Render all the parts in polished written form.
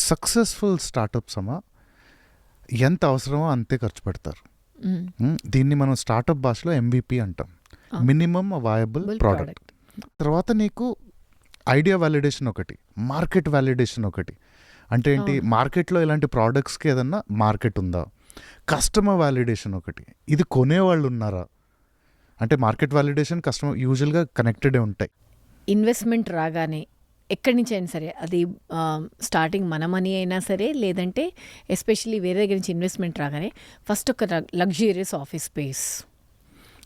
Successful startups అమ్మా ఎంత అవసరమో అంతే ఖర్చు పెడతారు. దీన్ని మనం స్టార్టప్ భాషలో MVP అంటాం, మినిమమ్ వయబుల్ ప్రోడక్ట్. తర్వాత నీకు ఐడియా వ్యాలిడేషన్ ఒకటి, మార్కెట్ వ్యాలిడేషన్ ఒకటి. అంటే ఏంటి, మార్కెట్లో ఇలాంటి ప్రోడక్ట్స్కి ఏదన్నా మార్కెట్ ఉందా, కస్టమర్ వ్యాలిడేషన్ ఒకటి, ఇది కొనేవాళ్ళు ఉన్నారా. అంటే మార్కెట్ వ్యాలిడేషన్ కస్టమర్ యూజువల్గా కనెక్టెడే ఉంటాయి. ఇన్వెస్ట్మెంట్ రాగానే ఎక్కడి నుంచి అయినా సరే, అది స్టార్టింగ్ మన మనీ అయినా సరే, లేదంటే ఎస్పెషల్లీ వేరే దగ్గర నుంచి ఇన్వెస్ట్మెంట్ రాగానే ఫస్ట్ ఒక లగ్జూరియస్ ఆఫీస్ స్పేస్,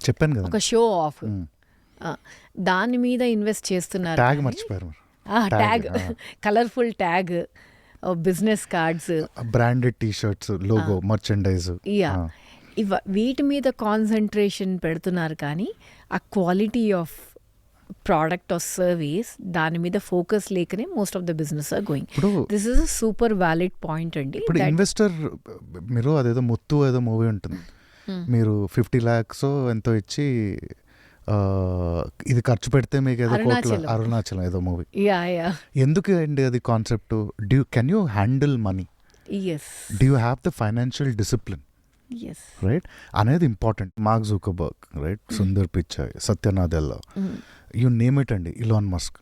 చెప్పాను కదా, ఒక షో ఆఫ్, దాని మీద ఇన్వెస్ట్ చేస్తున్నారు. ట్యాగ్ మర్చిపోయారు, tag, colourful tag, business cards, branded T shirts, logo, merchandise, వీటి మీద కాన్సన్ట్రేషన్ పెడుతున్నారు. కానీ ఆ quality of product or service దాని మీద ఫోకస్ లేకనే most of the business are going. This is a super valid point అండి. ఇప్పుడు ఇన్వెస్టర్, మీరు అదేదో ముత్తు ఏదో మూవీ ఉంటుంది, మీరు 50 lakhs ఎంతో ఇచ్చి ఇది ఖర్చు పెడితే మీకు ఏదో కోట్ల, అరుణాచలం ఏదో మూవీ. ఎందుకు అండి అది concept? Can you handle money? Do you have the financial discipline? Right అనేది important. Mark Zuckerberg, right, Sundar Pichai, Satya Nadella, you name it అండి, ఇలాన్ మస్క్,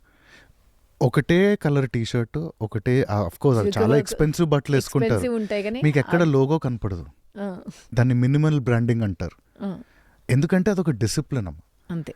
ఒకటే కలర్ టీ-షర్ట్, ఒకటే, ఆఫ్ కోర్స్ అది చాలా ఎక్స్పెన్సివ్ బట్టలు వేసుకుంటారు, మీకు ఎక్కడ లోగో కనపడదు. దాన్ని మినిమల్ బ్రాండింగ్ అంటారు. ఎందుకంటే అదొక డిసిప్లిన్ అమ్మ. అంతే.